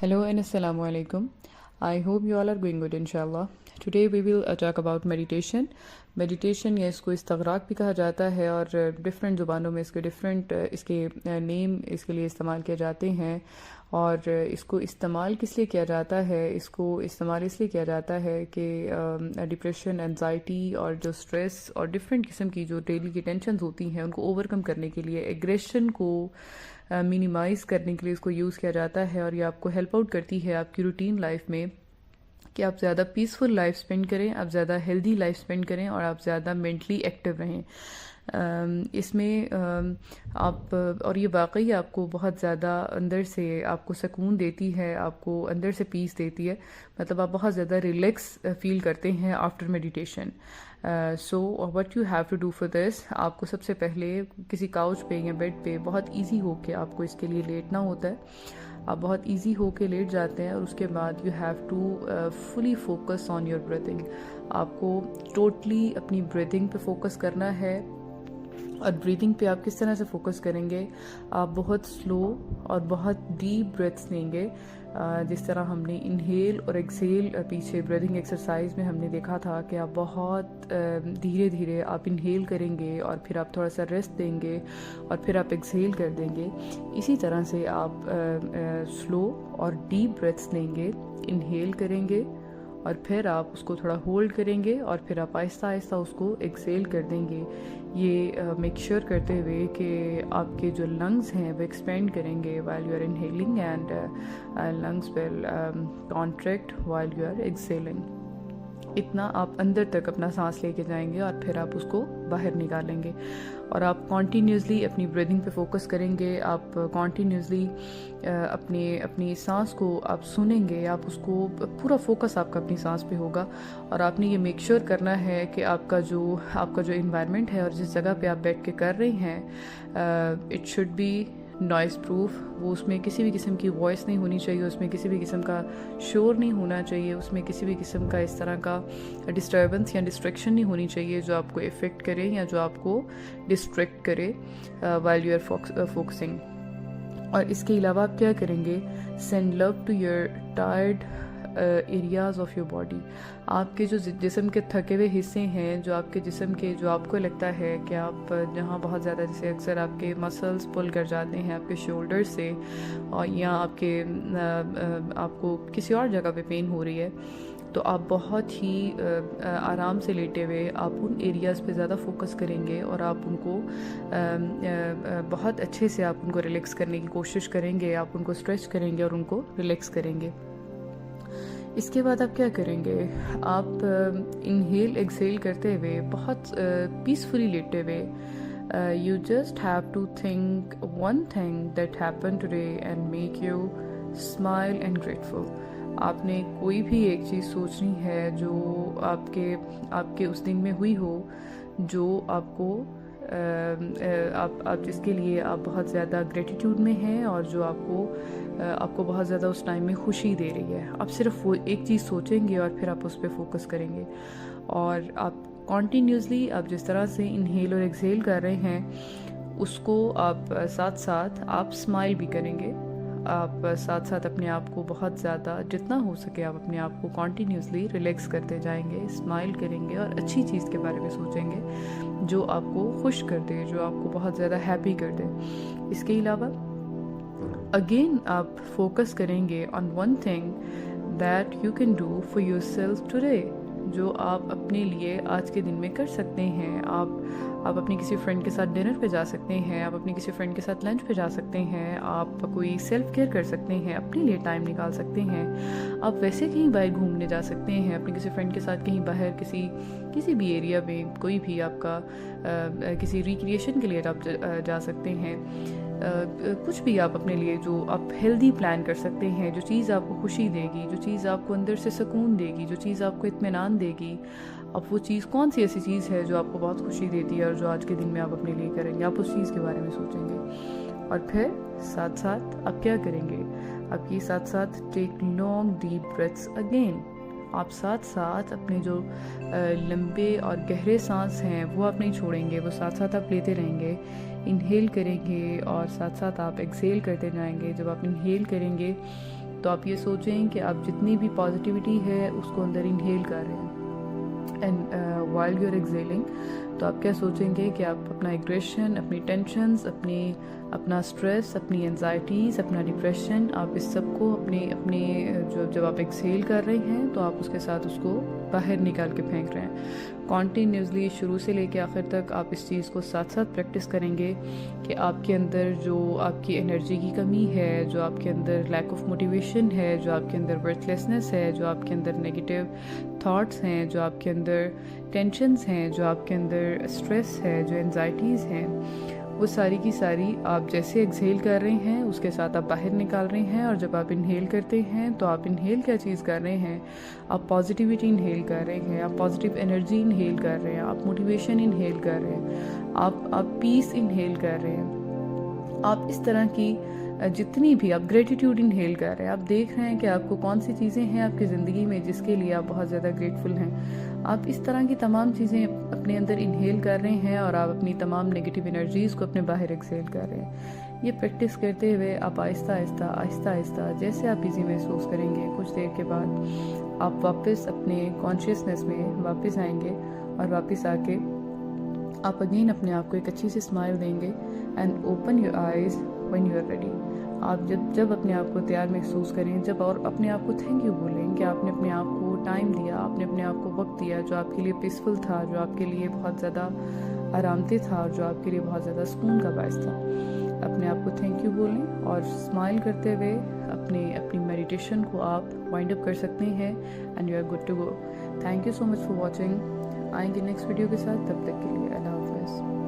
Hello and Assalamu alaikum. I hope you all are going good inshallah. Today we will talk about meditation. Meditation या इसको इस्तगराक भी कहा जाता है और डिफरेंट ज़ुबानों में इसके डिफरेंट इसके नेम इसके लिए इस्तेमाल किए जाते हैं। और इसको इस्तेमाल किस लिए किया जाता है? इसको इस्तेमाल इसलिए किया जाता है कि डिप्रेशन, एंजाइटी और जो स्ट्रेस और डिफरेंट किस्म की जो डेली की टेंशन्स होती हैं उनको ओवरकम करने के लिए, एग्रेशन को मिनिमाइज़ करने के लिए इसको यूज़ किया जाता है। और ये आपको हेल्प आउट करती है आपकी रूटीन लाइफ में कि आप ज़्यादा पीसफुल लाइफ स्पेंड करें, आप ज़्यादा हेल्दी लाइफ स्पेंड करें और आप ज़्यादा मेंटली एक्टिव रहें। इसमें आप और ये वाकई आपको बहुत ज़्यादा अंदर से आपको सुकून देती है, आपको अंदर से पीस देती है। मतलब आप बहुत ज़्यादा रिलैक्स फील करते हैं after meditation. So what you have to do for this, आपको सबसे पहले किसी काउच पे या बेड पे बहुत इजी हो के आपको इसके लिए लेटना होता है। आप बहुत इजी हो के लेट जाते हैं और उसके बाद you have to fully focus on your breathing. आपको टोटली अपनी ब्रीथिंग पे फोकस करना है। और ब्रीदिंग पे आप किस तरह से फोकस करेंगे? आप बहुत स्लो और बहुत डीप ब्रेथ्स लेंगे। जिस तरह हमने इनहेल और एक्सेल पीछे ब्रीदिंग एक्सरसाइज में हमने देखा था कि आप बहुत धीरे धीरे आप इनहेल करेंगे और फिर आप थोड़ा सा रेस्ट देंगे और फिर आप एक्सेल कर देंगे। इसी तरह से आप स्लो और डीप ब्रेथ्स लेंगे, इनहेल करेंगे और फिर आप उसको थोड़ा होल्ड करेंगे और फिर आप आहिस्ता आहिस्ता उसको एक्सेल कर देंगे। ये मेक श्योर करते हुए कि आपके जो लंग्स हैं वो एक्सपेंड करेंगे while you are inhaling and lungs will contract while you are exhaling. इतना आप अंदर तक अपना सांस लेके जाएंगे और फिर आप उसको बाहर निकालेंगे। और आप कॉन्टीन्यूसली अपनी ब्रीदिंग पे फोकस करेंगे। आप कॉन्टीन्यूसली अपनी सांस को आप सुनेंगे, आप उसको पूरा फोकस आपका अपनी सांस पे होगा। और आपने ये मेक श्योर करना है कि आपका जो इन्वायरमेंट है और जिस जगह पे आप बैठ के कर रहे हैं it should be noise proof. वो उसमें किसी भी किस्म की वॉइस नहीं होनी चाहिए, उसमें किसी भी किस्म का शोर नहीं होना चाहिए, उसमें किसी भी किस्म का इस तरह का डिस्टर्बेंस या डिस्ट्रैक्शन नहीं होनी चाहिए जो आपको इफ़ेक्ट करे या जो आपको डिस्ट्रैक्ट करे व्हाइल यू आर फोकसिंग। और इसके अलावा आप क्या करेंगे? Send love to your tired areas of your body. आपके जो जिस्म के थके हुए हिस्से हैं, जो आपके जिस्म के जो आपको लगता है कि आप जहाँ बहुत ज़्यादा, जैसे अक्सर आपके मसल्स पुल कर जाते हैं आपके शोल्डर से और या आपको किसी और जगह पे पेन हो रही है, तो आप बहुत ही आराम से लेटे हुए आप उन एरियाज़ पे ज़्यादा फोकस करेंगे और आप उनको बहुत अच्छे से आप उनको रिलैक्स करने की कोशिश करेंगे। आप उनको स्ट्रेच करेंगे और उनको रिलैक्स करेंगे। इसके बाद आप क्या करेंगे? आप इनहेल एक्सेल करते हुए बहुत पीसफुली लेटे हुए you just have to think one thing that happen today and make you smile and grateful. आपने कोई भी एक चीज़ सोचनी है जो आपके उस दिन में हुई हो, जो आपको आप जिसके लिए आप बहुत ज़्यादा ग्रेटिट्यूड में हैं और जो आपको बहुत ज़्यादा उस टाइम में खुशी दे रही है। आप सिर्फ वो एक चीज़ सोचेंगे और फिर आप उस पर फोकस करेंगे। और आप कॉन्टीन्यूसली आप जिस तरह से इनहेल और एक्सेल कर रहे हैं उसको आप साथ साथ आप स्माइल भी करेंगे। आप साथ साथ अपने आप को बहुत ज़्यादा जितना हो सके आप अपने आप को कॉन्टीन्यूसली रिलैक्स करते जाएंगे, स्माइल करेंगे और अच्छी चीज़ के बारे में सोचेंगे जो आपको खुश कर दे, जो आपको बहुत ज़्यादा हैप्पी कर दे। इसके अलावा अगेन आप फोकस करेंगे on one thing that you can do for your self today, जो आप अपने लिए आज के दिन में कर सकते हैं। आप अपने किसी फ्रेंड के साथ डिनर पे जा सकते हैं, आप अपने किसी फ्रेंड के साथ लंच पे जा सकते हैं, आप कोई सेल्फ केयर कर सकते हैं, अपने लिए टाइम निकाल सकते हैं। आप वैसे कहीं बाहर घूमने जा सकते हैं अपने किसी फ्रेंड के साथ, कहीं बाहर किसी भी एरिया में, कोई भी आपका किसी रिक्रिएशन के लिए आप जा सकते हैं। कुछ भी आप अपने लिए जो आप हेल्दी प्लान कर सकते हैं, जो चीज़ आपको खुशी देगी, जो चीज़ आपको अंदर से सुकून देगी, जो चीज़ आपको इत्मीनान देगी। अब वो चीज़ कौन सी ऐसी चीज़ है जो आपको बहुत खुशी देती है और जो आज के दिन में आप अपने लिए करेंगे? आप उस चीज़ के बारे में सोचेंगे और फिर साथ साथ आप क्या करेंगे? आप ये साथ साथ take long deep breaths again. आप साथ साथ अपने जो लंबे और गहरे सांस हैं वो आप नहीं छोड़ेंगे, वो साथ साथ आप लेते रहेंगे। इनहेल करेंगे और साथ साथ आप एक्सेल करते जाएंगे। जब आप इनहेल करेंगे तो आप ये सोचें कि आप जितनी भी पॉजिटिविटी है उसको अंदर इनहेल कर रहे हैं, and while you are exhaling तो आप क्या सोचेंगे कि आप अपना एग्रेशन, अपनी टेंशन्स, अपना स्ट्रेस, अपनी एंजाइटीज़, अपना डिप्रेशन, आप इस सब को अपने जब आप एक्सेल कर रहे हैं तो आप उसके साथ उसको बाहर निकाल के फेंक रहे हैं। कॉन्टीन्यूसली शुरू से लेके आखिर तक आप इस चीज़ को साथ साथ प्रैक्टिस करेंगे कि आपके अंदर जो आपकी एनर्जी की कमी है, जो आपके अंदर लैक ऑफ मोटिवेशन है, जो आपके अंदर वर्थलेसनेस है, जो आपके अंदर नेगेटिव थॉट्स हैं, जो आपके अंदर टेंशन्स हैं, जो आपके अंदर स्ट्रेस है, जो एंजाइटीज़ हैं, वो सारी की सारी आप जैसे एक्सहेल कर रहे हैं उसके साथ आप बाहर निकाल रहे हैं। और जब आप इनहेल करते हैं तो आप इनहेल क्या चीज़ कर रहे हैं, आप पॉजिटिविटी इनहेल कर रहे हैं, आप पॉजिटिव एनर्जी इनहेल कर रहे हैं, आप मोटिवेशन इनहेल कर रहे हैं, आप पीस इनहेल कर रहे हैं, आप इस तरह की जितनी भी आप ग्रेटिट्यूड इनहेल कर रहे हैं। आप देख रहे हैं कि आपको कौन सी चीज़ें हैं आपकी ज़िंदगी में जिसके लिए आप बहुत ज़्यादा ग्रेटफुल हैं। आप इस तरह की तमाम चीज़ें अपने अंदर इनहेल कर रहे हैं और आप अपनी तमाम नेगेटिव एनर्जीज़ को अपने बाहर एक्सहेल कर रहे हैं। ये प्रैक्टिस करते हुए आप आहिस्ता आहिस्ता जैसे आप इजी महसूस करेंगे, कुछ देर के बाद आप वापस अपने कॉन्शियसनेस में वापस आएंगे और वापस आके आप अगेन अपने आप को एक अच्छी सी स्माइल देंगे and open your eyes when you are ready. आप जब अपने आप को तैयार महसूस करें, जब और अपने आप को थैंक यू बोलें कि आपने अपने आप को टाइम दिया, आपने अपने आप को वक्त दिया जो आपके लिए पीसफुल था, जो आपके लिए बहुत ज़्यादा आरामदेह था और जो आपके लिए बहुत ज़्यादा सुकून का बायस था। अपने आप को थैंक यू बोलें और स्माइल करते हुए अपनी मेडिटेशन को आप वाइंड अप कर सकते हैं and you are good to go. Thank you so much for watching. आएंगे नेक्स्ट वीडियो के साथ, तब तक के लिए अल्लाह हाफ़िज़।